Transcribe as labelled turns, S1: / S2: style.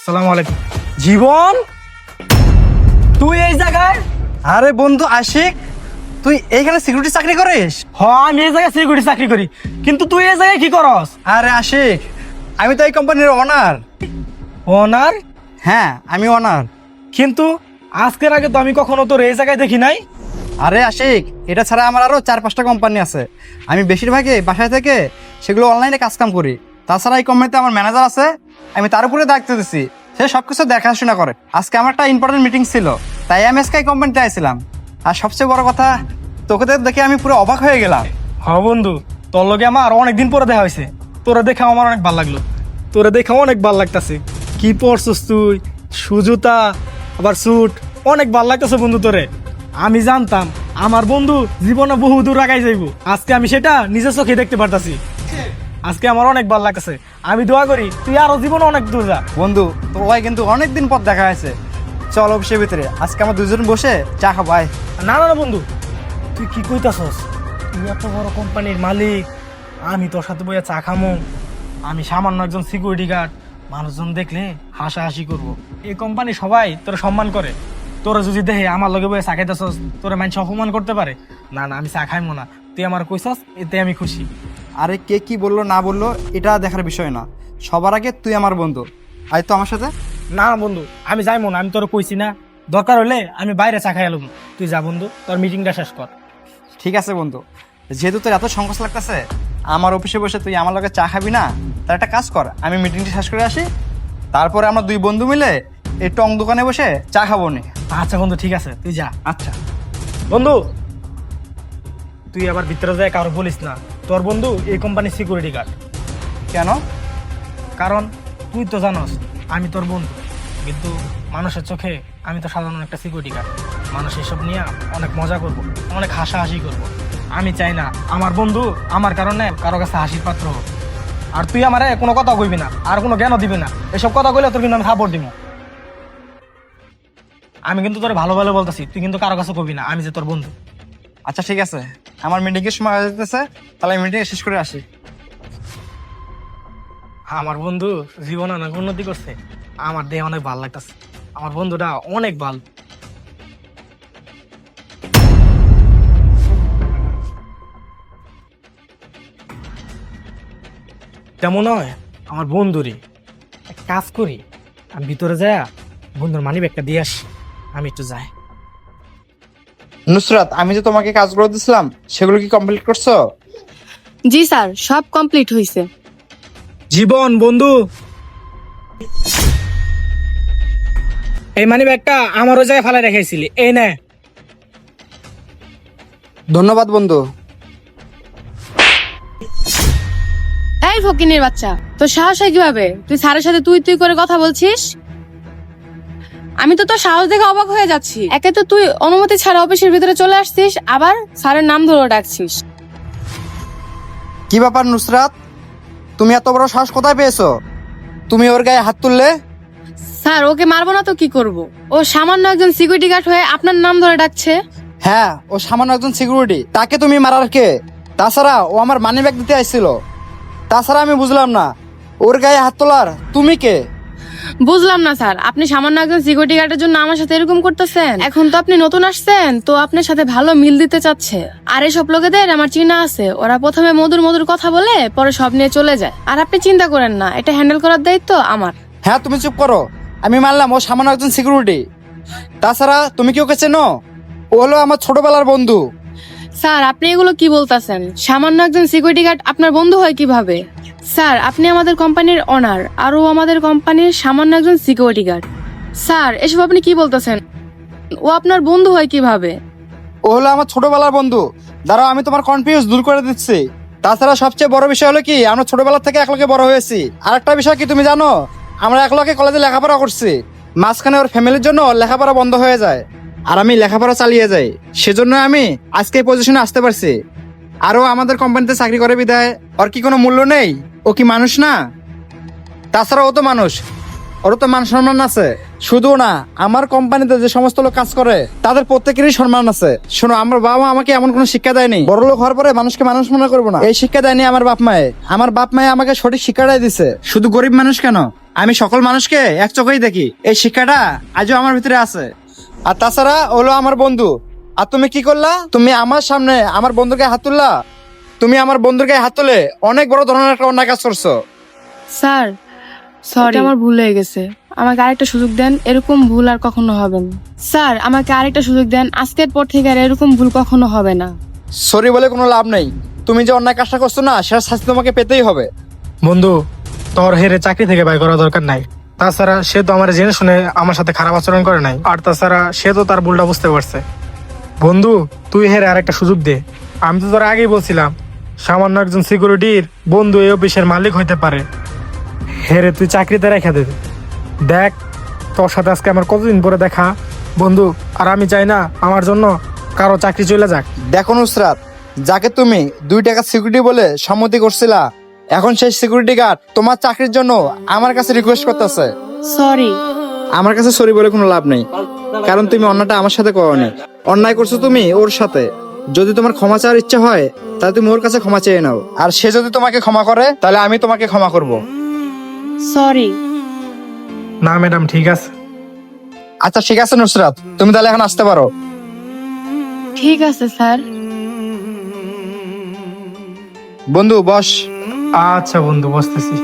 S1: আসসালামু আলাইকুম। জীবন, তুই এই জায়গায়?
S2: আরে বন্ধু আশিক, তুই এইখানে সিকিউরিটি চাকরি করিস?
S1: আমি এই জায়গায় সিকিউরিটি চাকরি করি, কিন্তু তুই এই জায়গায় কি করস?
S2: আরে আশিক, আমি তো এই কোম্পানির ওনার।
S1: ওনার?
S2: হ্যাঁ, আমি ওনার।
S1: কিন্তু আজকের আগে তো আমি কখনো তোর এই জায়গায় দেখি নাই।
S2: আরে আশিক, এটা ছাড়া আমার আরো 4-5টা কোম্পানি আছে। আমি বেশিরভাগই বাসায় থেকে সেগুলো অনলাইনে কাজকাম করি। তাছাড়া এই কোম্পানিতে আমার ম্যানেজার আছে, আমি তার উপরে দায়িত্ব দিচ্ছি। সে সবকিছু দেখাশোনা করে। আজকে আমার একটা ইম্পর্টেন্ট মিটিং ছিল, তাই আমি আজকে এই কোম্পানিতে আইছিলাম। আর সবচেয়ে বড় কথা, তোকে দেখে আমি পুরো অবাক হয়ে গেলাম।
S1: হ্যাঁ বন্ধু, তোর লগে আমার অনেকদিন পরে দেখা হয়েছে। তোরা দেখে আমার অনেক ভালো লাগলো। তোরা দেখে অনেক ভালো লাগতেছে। কি পরছিস তুই? সুজুতা, আবার স্যুট, অনেক ভালো লাগতেছে বন্ধু তোরে। আমি জানতাম আমার বন্ধু জীবনে বহু দূর আগাই যাইব। আজকে আমি সেটা নিজের চোখে দেখতে পারতাছি। আজকে আমার অনেক ভালো লাগতেছে। আমি দোয়া করি তুই আরো জীবনে অনেক দূর যা।
S2: বন্ধু, তোর ভাই কিন্তু অনেকদিন পর দেখা হয়েছে। চল অফিসের ভিতরে, আজকে আমরা দুজন বসে চা খাবো, আয়।
S1: না না না বন্ধু, তুই কি কইতাছস? তুই এত বড় কোম্পানির মালিক, আমি তোর সাথে বইয়া চা খামো? আমি সামান্য একজন সিকিউরিটি গার্ড। মানুষজন দেখলে হাসাহাসি করবো। এই কোম্পানি সবাই তোর সম্মান করে। তোরা যদি দেখে আমার লগে বইয়া চা খাইতেছস, তোরা মানুষ অপমান করতে পারে। না না, আমি চা খাইমো না। তুই আমার কইছস, এতে আমি খুশি।
S2: আরে কে কি বললো না বললো এটা দেখার বিষয় না, সবার আগে তুই আমার বন্ধু। আয় তো আমার সাথে।
S1: না বন্ধু, আমি যাইমো না। আমি তোর কইছি না, দরকার হলে আমি বাইরে চা খাই এলাম। তুই যা বন্ধু, তোর মিটিংটা শেষ কর।
S2: ঠিক আছে বন্ধু, যেহেতু তোর এত সংকোচ লাগতেছে আমার অফিসে বসে তুই আমার লগে চা খাবি না, তার একটা কাজ কর, আমি মিটিংটা শেষ করে আসি। তারপরে আমরা দুই বন্ধু মিলে এই টং দোকানে বসে চা খাবো নি।
S1: আচ্ছা বন্ধু, ঠিক আছে, তুই যা।
S2: আচ্ছা
S1: বন্ধু, তুই আবার ভিতরে যায় কারো বলিস না তোর বন্ধু এই কোম্পানির সিকিউরিটি গার্ড।
S2: কেন?
S1: কারণ তুই তো জানোস আমি তোর বন্ধু, কিন্তু মানুষের চোখে আমি তো সাধারণ একটা সিকিউরিটি গার্ড। মানুষ এসব নিয়ে অনেক মজা করব, অনেক হাসাহাসি করব। আমি চাই না আমার বন্ধু আমার কারণে কারো কাছে হাসির পাত্র হোক। আর তুই আমারে কোনো কথা কইবি না, আর কোনো জ্ঞানও দিবি না। এসব কথা কইলে তোর কিন্তু আমি সাপোর্ট দিব। আমি কিন্তু তোর ভালো ভালো বলতেছি, তুই কিন্তু কারো কাছে কইবি না আমি যে তোর বন্ধু।
S2: আচ্ছা ঠিক আছে, আমার মিটিংয়ের সময় হয়ে যেতেছে, তাহলে আমি মিটিং শেষ করে আসি।
S1: আমার বন্ধু জীবনে অনেক উন্নতি করছে। আমার দেহ অনেক ভালো লাগতেছে। আমার বন্ধুটা অনেক ভালো। তেমন হয় আমার বন্ধুরই। এক কাজ করি, আমি ভিতরে যাই, বন্ধুর মানি ব্যাগটা দিয়ে আসি। আমি একটু যাই।
S2: নুসরাত, আমি যে তোমাকে কাজগুলো দিছিলাম সেগুলো কি কমপ্লিট করছো?
S3: জি স্যার, সব কমপ্লিট হয়েছে।
S1: জীবন বন্ধু, এই মানি ব্যাগটা আমার ওই জায়গায় ফেলে রেখেছিলি, এই নে।
S2: ধন্যবাদ বন্ধু।
S3: এই ফকিনের বাচ্চা, তোর সাহস হয় কিভাবে? তুই স্যারের সাথে তুই তুই করে কথা বলছিস? আমি তো তোর সাহস দেখে অবাক হয়ে যাচ্ছি। একে তো তুই অনুমতি ছাড়া অফিসের ভিতরে চলে আসছিস, আবার স্যারের নাম ধরে ডাকছিস।
S2: কি ব্যাপার নুসরাত, তুমি এত বড় সাহস কোথায় পেয়েছো? তুমি ওর গায়ে হাত তুললে?
S3: স্যার, ওকে মারবো না তো কি করব? ও সামান্য একজন সিকিউরিটি গার্ড হয়ে আপনার নাম ধরে ডাকছে।
S2: হ্যাঁ, ও সামান্য একজন সিকিউরিটি, তাকে তুমি মারার কে? তাছাড়া ও আমার মানি ব্যাগ দিতে আসছিল। তাছাড়া আমি বুঝলাম না, ওর গায়ে হাত তোলার তুমি কে?
S3: বুঝলাম না স্যার, আপনি সামান্য একজন সিকিউরিটি গার্ডের জন্য আমার সাথে এরকম করতেছেন? এখন তো আপনি নতুন আসছেন, তো আপনার সাথে ভালো মিল দিতে চাচ্ছে। আর এসব লোকেদের আমার চিনা আছে, ওরা প্রথমে মধুর মধুর কথা বলে পরে সব নিয়ে চলে যায়। আর আপনি চিন্তা করেন না, এটা হ্যান্ডেল করার দায়িত্ব আমার।
S2: হ্যাঁ, তুমি চুপ করো। আমি মানলাম ও সামান্য একজন সিকিউরিটি, তাছাড়া তুমি কি ওকে চেনো? ও হলো আমার ছোটবেলার বন্ধু।
S3: স্যার, আপনি এগুলো কি বলতেছেন? সামান্য একজন সিকিউরিটি গার্ড আপনার বন্ধু হয় কিভাবে? স্যার, আপনি আমাদের কোম্পানির ওনার, আর ও আমাদের কোম্পানির সামান্য একজন সিকিউরিটি গার্ড। স্যার, এসব আপনি কি বলতেছেন? ও আপনার বন্ধু হয় কিভাবে?
S2: ও হলো আমার ছোটবেলার বন্ধু। দাঁড়াও, আমি তোমার কনফিউজ দূর করে দিচ্ছি। তাছাড়া সবচেয়ে বড় বিষয় হলো কি, আমরা ছোটবেলা থেকে একলগে বড় হয়েছি। আর একটা বিষয় কি তুমি জানো, আমরা একলগে কলেজে লেখাপড়া করছি। মাঝখানে ওর ফ্যামিলির জন্য ওর লেখাপড়া বন্ধ হয়ে যায়, আর আমি লেখাপড়া চালিয়ে যাই। সেজন্য আমি আজকে এই পজিশনে আসতে পারছি। আরও আমাদের কোম্পানিতে চাকরি করে বিদায় ওর কি কোনো মূল্য নেই? ও কি মানুষ না? তাছাড়া ও তো মানুষ, ওরও তো মান সম্মান আছে। শুধু না, আমার কোম্পানিতে যে সমস্ত লোক কাজ করে তাদের প্রত্যেকেরই সম্মান আছে। শোনো, আমার বাবা মা আমাকে এমন কোনো শিক্ষা দেয়নি বড় লোক হওয়ার পরে মানুষকে মানুষ মনে করবো না, এই শিক্ষা দেয়নি আমার বাপ মায়ে। আমার বাপ মায়ে আমাকে সঠিক শিক্ষাটাই দিছে। শুধু গরিব মানুষ কেন, আমি সকল মানুষকে এক চোখেই দেখি, এই শিক্ষাটা আজও আমার ভিতরে আছে। আর তাছাড়া হলো আমার বন্ধু। আর তুমি কি করলা? তুমি আমার সামনে আমার বন্ধুকে হাত তুললা। তুমি আমার বন্ধুকে হাত তুলে অনেক বড় ধরনের একটা অন্যায় কাজ করছো।
S3: স্যার সরি, আমার ভুল হয়ে গেছে। আমাকে আরেকটা সুযোগ দেন, এরকম ভুল আর কখনো হবে না। স্যার আমাকে আরেকটা সুযোগ দেন, আজকের পর থেকে আর এরকম ভুল কখনো হবে না।
S2: সরি বলে কোনো লাভ নেই। তুমি যে অন্যায় কাজটা করছো না, সেটা শাস্তি তোমাকে পেতেই হবে।
S1: বন্ধু, তোর হেরে চাকরি থেকে বাই করা দরকার নাই। তাছাড়া সে তো আমার জেনে শুনে আমার সাথে খারাপ আচরণ করে নাই, আর তাছাড়া সে তো তার ভুলটা বুঝতে পারছে। বন্ধু, তুই হেরে আরেকটা সুযোগ দে। আমি তো তোর আগেই বলছিলাম, সামান্য একজন সিকিউরিটির বন্ধু এই অফিসের মালিক হইতে পারে। হেরে তুই চাকরিতে রেখে দে। দেখ, তোর সাথে আজকে আমার কতদিন পরে দেখা বন্ধু, আর আমি চাই না আমার জন্য কারো চাকরি চলে যাক।
S2: দেখো নুসরাত, যাকে তুমি 2 টাকা সিকিউরিটি বলে সম্মতি করছিলা, এখন সেই সিকিউরিটি গার্ড তোমার চাকরির জন্য আমার কাছে রিকোয়েস্ট করতেছে।
S3: সরি।
S2: আমার কাছে সরি বলে কোনো লাভ নেই, কারণ তুমি অন্যটা আমার সাথে করোনি, অন্যায় করছো তুমি ওর সাথে। যদি তোমার ক্ষমা চাওয়ার ইচ্ছা হয়, তাহলে তুমি ওর কাছে ক্ষমা চেয়ে নাও। আর সে যদি তোমাকে ক্ষমা করে, তাহলে আমি তোমাকে ক্ষমা করব।
S3: সরি।
S1: না ম্যাডাম, ঠিক আছে।
S2: আচ্ছা ঠিক আছে নুসরাত, তুমি তাহলে এখন আসতে পারো।
S3: ঠিক আছে স্যার।
S2: বন্ধু বস।
S1: আচ্ছা বন্ধু, বসতেছি।